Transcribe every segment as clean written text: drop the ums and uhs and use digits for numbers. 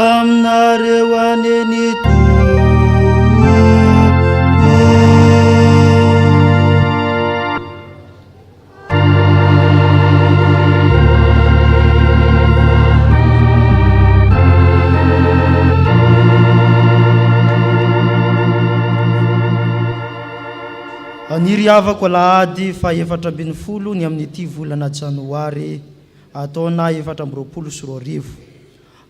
aminareo aneny Niry avako alahady fa 7 ny amin'ity volana janoary ataona 2024.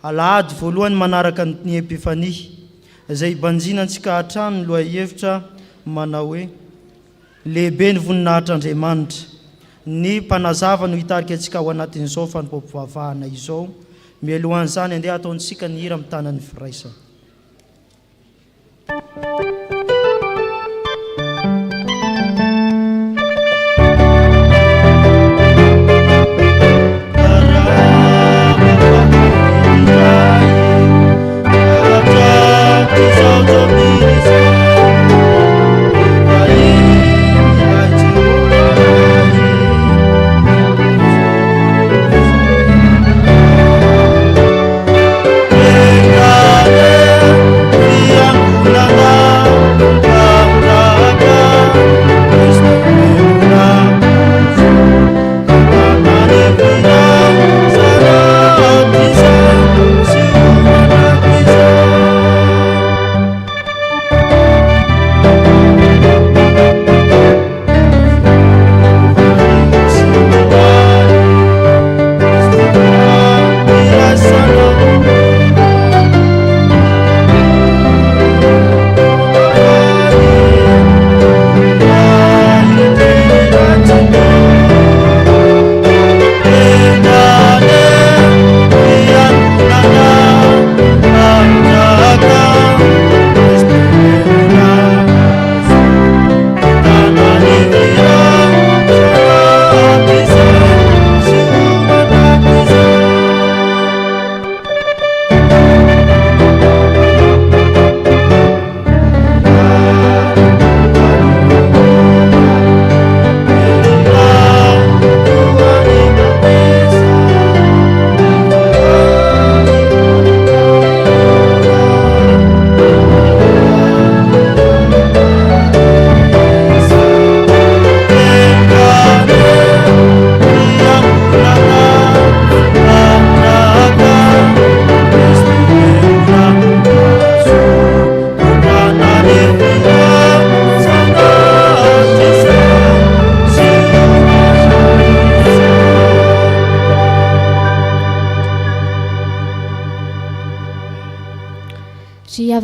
Alahady voalohany manaraka ny epifania izay banjinantsika hatrany loha hevitra manao hoe lehibe ny voninahitr'Andriamanitra. Ny mpanazava no hitarika antsika ao anatin'izao fanompoam-pivavahana izao. Mialohan'izany andeha ataontsika ny hira amin'ny tanan'ny firaisana.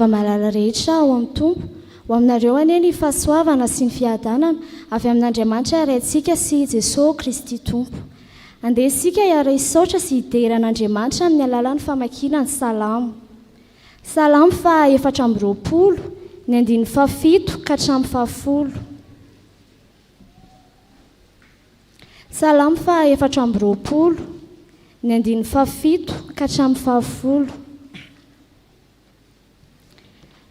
Malala rehetra ao amin'ny tompo ho aminareo anie ny fahasoavana sy ny fiadanana avy amin'Andriamanitra iaraintsika sy Jesosy Kristy tompo. Andeha isika hiara hisaotra sy hideran'Andriamanitra amin'ny alalan'ny famakiana ny salamo. Salamo fa 420 ny 7 ka hatramin'ny 10. Salamo fa 420 ny 7 ka hatramin'ny 10.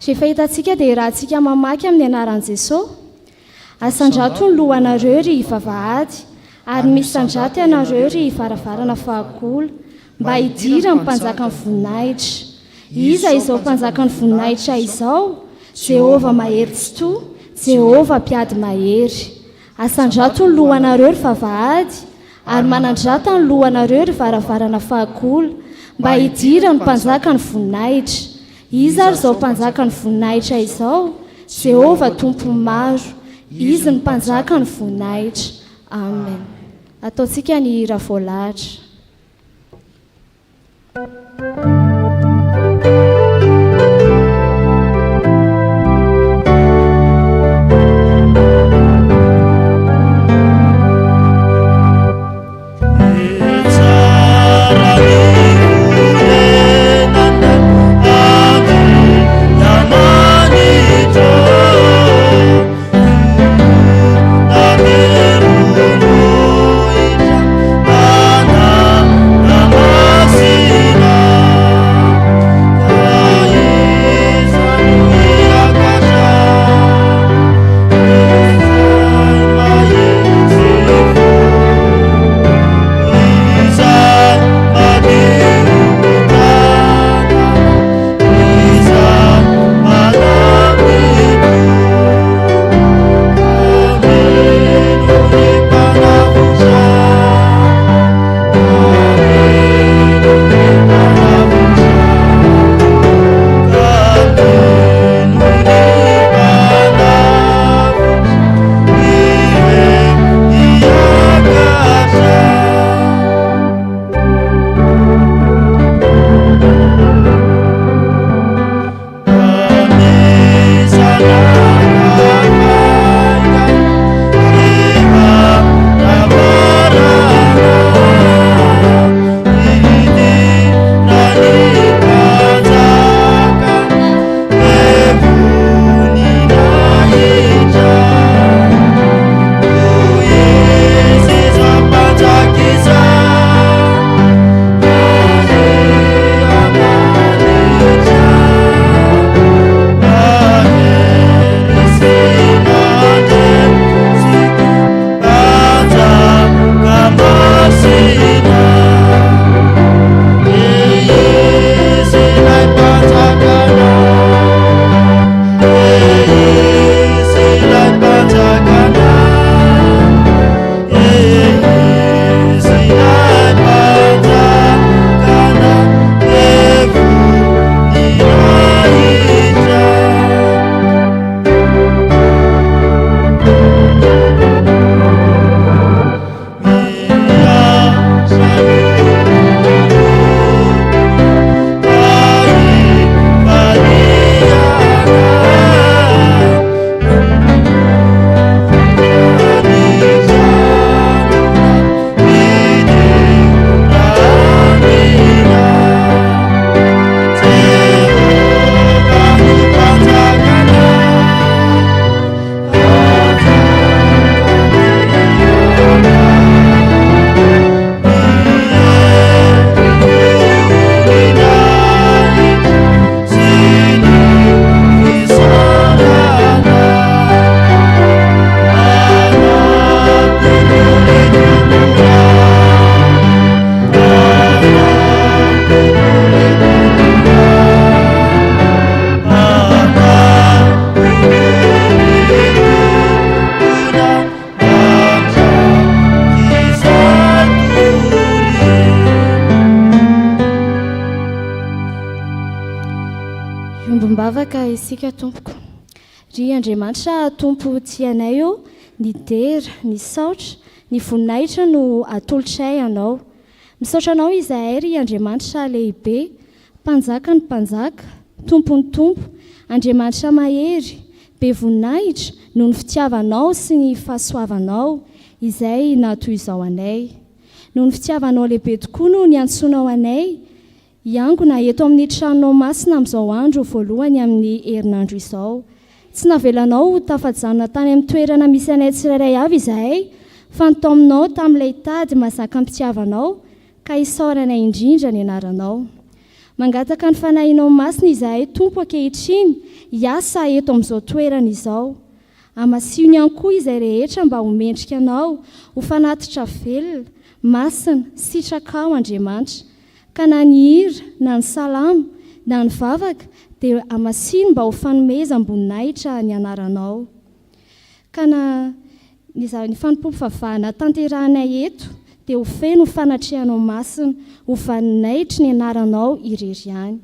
Rehefa hitantsika dia rahantsika mamaky amin'ny anaran'i Jesosy. Asandrato ny lohanareo ry vavahady, ary misy sandraty ianareo ry varavarana fahagola, mba hidira ny mpanjaka ny voninahitra. Iza izao mpanjaka ny voninahitra izao? Jehova mahery tsy toa, Jehova mpiady mahery. Asandrato ny lohanareo ry vavahady, ary manandrata ny lohanareo ry varavarana fahagola, mba hidira ny mpanjaka ny voninahitra. Iza ary izao mpanjaka ny voninahitra izao? Jehova tompo maro, izy ny mpanjaka ny voninahitra. Amen. Ataontsika ny hira voalahatra. Ana mivavaka isika tompoko. Ry Andriamanitra tompo tianay eo, ny dera, ny saotra, ny voninahitra no atolotray anao. Misaotra anao izahay ry Andriamanitra lehibe, mpanjaka ny mpanjaka, tompo ny tompo, Andriamanitra mahery, be voninahitra noho ny fitiavanao sy ny fahasoavanao izay natoy izao anay. Noho ny fitiavanao lehibe tokoa no ny antsoinao anay hiangona eto amin'ny tranonao masina amin'izao andro voalohany amin'ny herinandro izao. Tsy navelanao tafajanona tany amin'ny toerana misy anay tsirairay avy izahay, fa nitaominao tamin'ilay tady mahazaka ny mpitiavanao ka isaoranay indrindra ny anaranao. Mangataka ny fanahinao masina izahay tompo ankehitriny hiasa eto amin'izao toerana izao. Hamasiony ihany koa izay rehetra mba homendrika anao, ho fanatitra velona, masina, sitraka ao Andriamanitra. Ka na ny hira, na ny salamo, na ny vavaka, dia hamasiny mba ho fanomezam-boninahitra ny anaranao. Ka na ny fanompoam-pivavahana tanterahanay eto, dia ho feno fanatrehanao masina, ho vaninahitra ny anaranao irery ihany.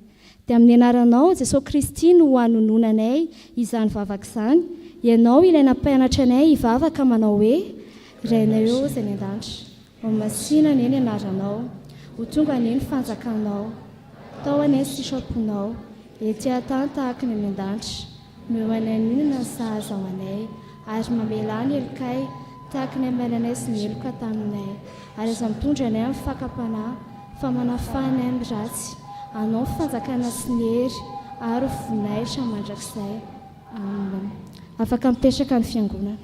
Dia amin'ny anaranao Jesosy Kristy no hanononanay izany vavaka izany. Ianao ilay nampianatra anay hivavaka manao hoe: Rainay eo izay ny an-danitra, homasina ny anaranao, ho tonga ny fanjakanao, tao any sitraponao, ety an-tany tahaka ny an-danitra, mioanay ninona ny sahaza ao anay, ary mamela ny elokay tahaka ny amainanay sy ny eloka taminay, ary aza mitondra anay amin'ny fakapanahy, fa manafanay amin'ny ratsy, anao fanjakana sy ny hery, ary voninahitra mandrakizay. Amen. Afaka mipetraka ny fiangonana.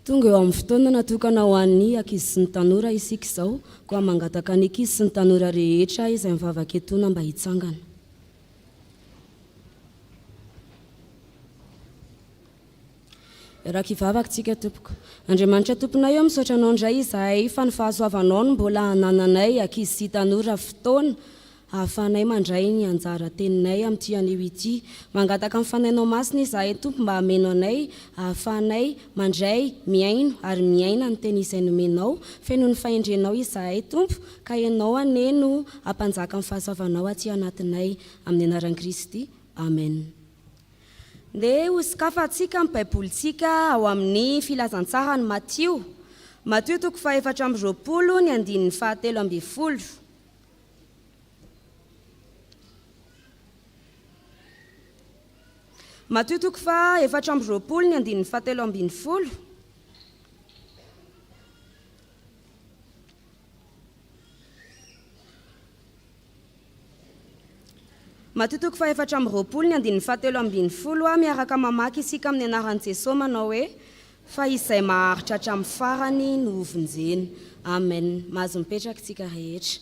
Tonga eo amin'ny fotoana natokana ho an'ny ankizy sy ny tanora isika izao, koa mangataka ny ankizy sy ny tanora rehetra izay mivavaka etona mba hitsangana. Raha kivavaka tsika tompoko. Andriamanitra tomponay eo misaotra anao indray izahay fa ny fahasoavanao no mbola hanananay ankizy sy tanora fotoana ahafahanay mandray ny anjara teninay amin'ity anio ity. Mangataka amin'ny fanahinao masina izahay tompo mba hameno anay ahafahanay mandray miaino ary miaina ny teny izay nomenao, feno ny fahendrenao izahay tompo, ka ianao aneno hampanjaka amin'ny fahasoavanao aty anatinay amin'ny anaran'i Kristy. Amen. Dia hosokafantsika amin'ny baibolitsika ao amin'ny filazantsarany Matio. Matio 4:20 ny andininy 17. Matio 4:20 ny andininy 17. Matio 4:20 ny andininy 17 miaraka mamaky isika amin'ny anaran'i Jesosy manao hoe: fa izay maharitra hatramin'ny farany no vonjeny. Amen. Mahazo mipetraka tsika rehetra.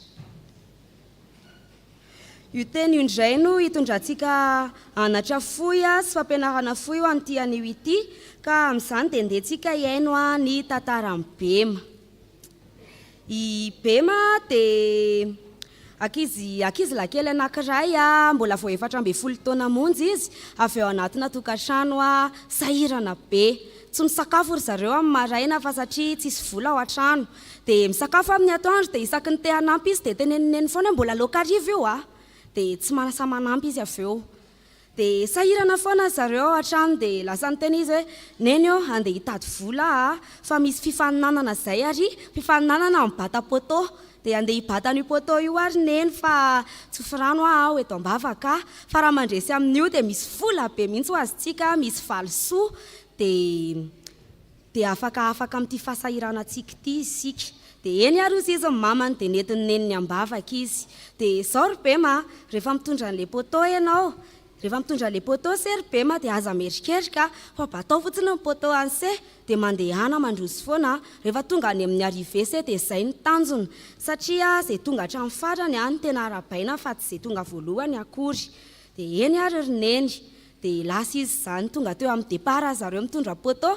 Io teny io indray no hitondrantsika anatra fohy sy fampianarana fohy ho an'ity anio ity, ka amin'izany dia ndehantsika iaino ny tantaran'ny Bema. I Bema dia ankizy lakely anankiray mbola vao 14 taona monja izy, avy eo anatina tokantrano sahirana be. Tsy misakafo ry zareo amin'ny maraina fa satria tsisy vola ao an-trano. Dia misakafo amin'ny atoandro dia isaky ny te hanampy izy dia teneniny foana mbola laoka hariva io dia tsy manasa manampy izy avy eo. Dia sahirana foana zareo ao an-trano dia lasa niteny izy hoe neny andeha hitady vola fa misy fifaninanana zay ary fifaninanana mibata poto. Dia andeha hibata an'io poto io ary neny fa tsofy rano aho eto am-bavaka fa raha mandresy amin'io dia misy vola be mihitsy ho azontsika, misy valisoa dia afaka amin'ity fahasahiranantsika ity isika. Dia eny ary izy mamany dia netiny neniny am-bavaka izy. Dia izao ry Bema, rehefa mitondra an'ilay poto ianao, rehefa mitondra an'ilay poto se ry Bema dia aza merikerika fa batao fotsiny ny poto an'se dia mandehana mandroso foana. Rehefa tonga any amin'ny arive se dia izay ny tanjona, satria izay tonga hatramin'ny farany ny tena arabaina fa tsy izay tonga voalohany akory. Dia eny ary ry neny, dia lasa izy izany tonga teo amin'ny départ zareo mitondra poto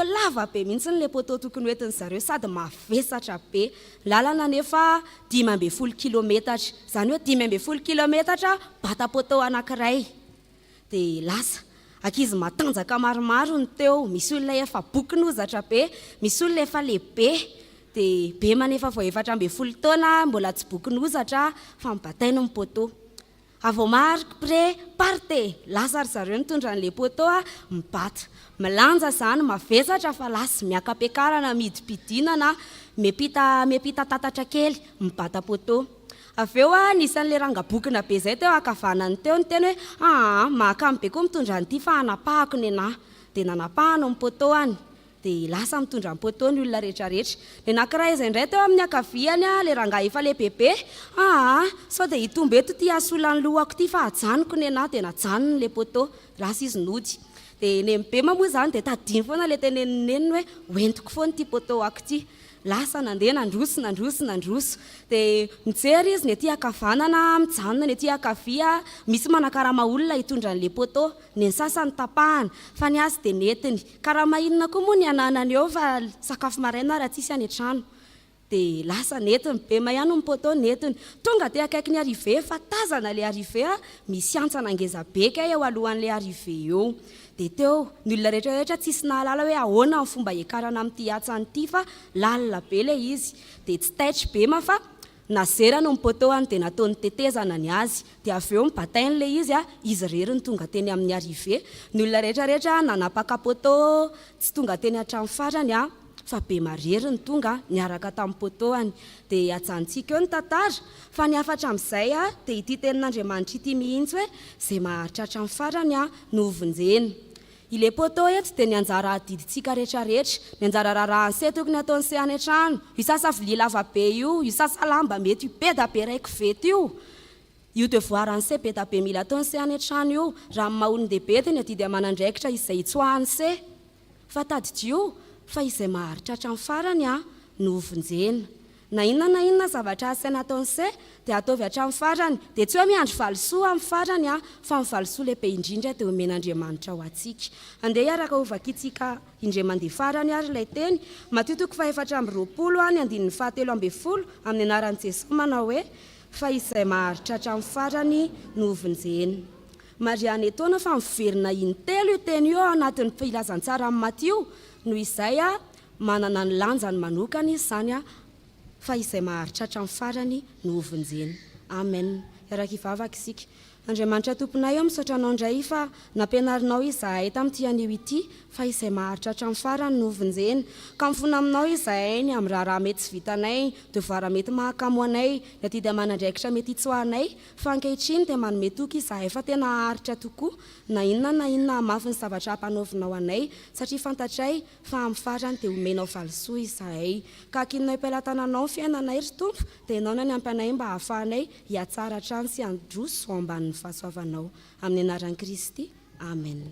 lava be mihitsy n'ilay poto tokony hoentin' zareo sady mavesatra be. Lalana nefa 12 kilometatra, izany hoe 12 kilometatra bata poto anankiray. Dia lasa ankizy matanjaka maromaro ny teo, misy olona efa boky nozatra be, misy olona efa lehibe. Dia Bema nefa vao 14 taona mbola tsy boky nozatra fa mibatainy ny poto. Avô marque pré parte, lasa ry zareo mitondra an'ilay poto mibata. Milanja izany mavesatra fa lasa miaka-piakarana midipidinana, miampita tatatra kely mibata poto. Avy eo nisan'ilay rangabokina be izay teo akavanany teo ny teny hoe mahakamo be koa mitondra an'ity fa hanapahako ny anahy. Dia nanapahana ny poto any. Dia lasa mitondra ny poto ny olona rehetrarehetra. Dia anankiray izay indray teo amin'ny akaviany ilay rangahy efa lehibe, sao dia hitombo eto ity asolany lohako ity fa hajanoko ny anahy dia najanony ilay poto. Lasa izy nody. Dia ny Bema moa izany dia tadiny foana ilay teneniny hoe hoentiko foana ity poto ako ity. Lasa nandeha nandroso. Dia mijery izy ny ety akavanana mijanona, ny ety akavia misy manakarama olona hitondra an'ilay poto, ny sasany tapahana fa ny azy dia netiny. Karama inona koa moa ny ananany eo fa sakafo maraina raha tsisy any an-trano. Dia lasa netiny Bema ihany ny poto netiny. Tonga dia akaiky ny arive fa tazana ilay arive misy antsana ngeza be kay eo alohan'ilay arive eo. Dia teo ny olona rehetrarehetra tsisy nahalala hoe ahoana ny fomba hiakarana amin'ity atsany ity fa lalina be ilay izy. Dia tsy taitry Bema fa nazerana ny potoany dia nataony tetezana ny azy. Dia avy eo mibatain'ilay izy rery ny tonga teny amin'ny arive. Ny olona rehetrarehetra nanapaka poto tsy tonga teny hatramin'ny farany fa Bema rery ny tonga niaraka tamin'ny potoany. Dia ajanontsika eo ny tantara fa ny afatra amin'izay dia ity tenin'Andriamanitra ity mihitsy hoe izay maharitra hatramin'ny farany no vonjeny. Ilay poto eto dia ny anjara adidintsika rehetrarehetra, ny anjara raharahan'se tokony ataon'ny se any an-trano. Io sasa vilia lava be io sasa lamba mety be da be raiky vety io devoiran'se be da be mila ataon'ny se any an-trano io. Raha amin'ny maha-olon-dehibe dia ny adidy aman'andraikitra izay hitsoahan'ny se. Fa tadidio fa izay maharitra hatramin'ny farany no vonjena. Na inona zavatra asaina ataon'ny se dia ataovy hatramin'ny farany. Dia tsy hoe miandry valisoa amin'ny farany fa ny valisoa lehibe indrindra dia omen'Andriamanitra ho antsika. Andeha hiaraka hovakitsika indray mandeha farany ary ilay teny. Matio 4:20 ny 7:10 amin'ny anaran'i Jesosy manao hoe fa izay maharitra hatramin'ny farany no vonjena. Mariana etaona fa miverina intelo io teny io anatin'ny filazantsara amin'ny Matio. Noho izay manana ny lanjany manokana izy izany fa izay maharitra hatramin'ny farany no vonjena. Amen. Iaraka hivavaka isika. Andriamanitra tomponay misaotra anao indray fa nampianarinao izahay tamin'ity anio ity fa izay maharitra hatramin'ny farany no vonjena. Ka mifona aminao izahay ny amin'ny raha mety tsy vitanay, devoara mety mahakamo anay, ny adidy aman'andraikitra mety hitsoahanay, fa ankehitriny dia manome toky izahay fa tena haharitra tokoa na inona mafy ny zavatra hampanaovinao anay, satria fantatray fa amin'ny farany dia omenao valisoa izahay. Ka ankinonay am-pelatananao ny fiainanay ry Tompo, dia ianao ny ampanay mba hahafahanay hiatsara hatrany sy handroso ao ambanin'ny fahasoavanao. Amin'ny anaran'i Kristy. Amen.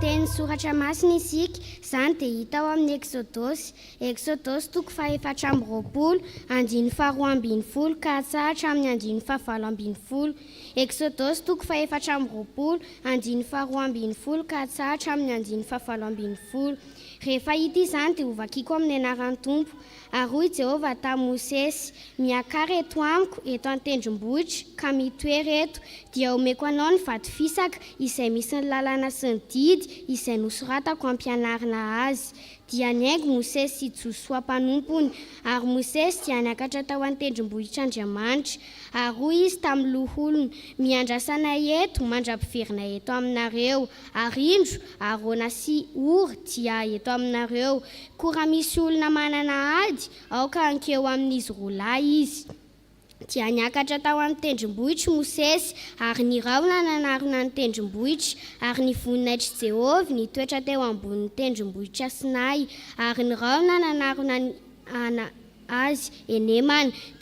teny soratra masina isika, izany dia hita ao amin'ny Exodosy. Exodosy toko faha-efatra amby roapolo, andiny faharoa ambin'ny folo ka hatsahatra amin'ny andiny fahavalo ambin'ny folo. Exodosy toko faha-efatra amby roapolo, andiny faharoa ambin'ny folo ka hatsahatra amin'ny andiny fahavalo ambin'ny folo. Rehefa hita izany dia hovakiako amin'ny anaran'ny Tompo. Ary hoy Jehovah tamin'i Mosesy, miakara eto amiko eto an-tendrombohitra ka mitoery eto, dia omeko anao ny vato fisaka izay misy ny lalàna sy ny didy izay nosoratako ampianarina azy. Dia niaingo Mosesy sy Josoa mpanompony, ary Mosesy dia niakatra tao an-tendrombohitr'Andriamanitra. Ary hoy izy tamin'ny loholony, miandrasanay eto mandra-piverina eto aminareo, ary indro Arona sy Ora dia eto aminareo. Koa raha misy olona manana ady, aoka ankeo amin'izy roalahy izy. Dia niakatra tao amin'ny tendrombohitra Mosesy, ary niraona nanarona ny tendrombohitra, ary nivoninahitra Jehovah nitoetra teo ambonin'ny tendrombohitra Sinay, ary niraona nanarona azy eny Emana.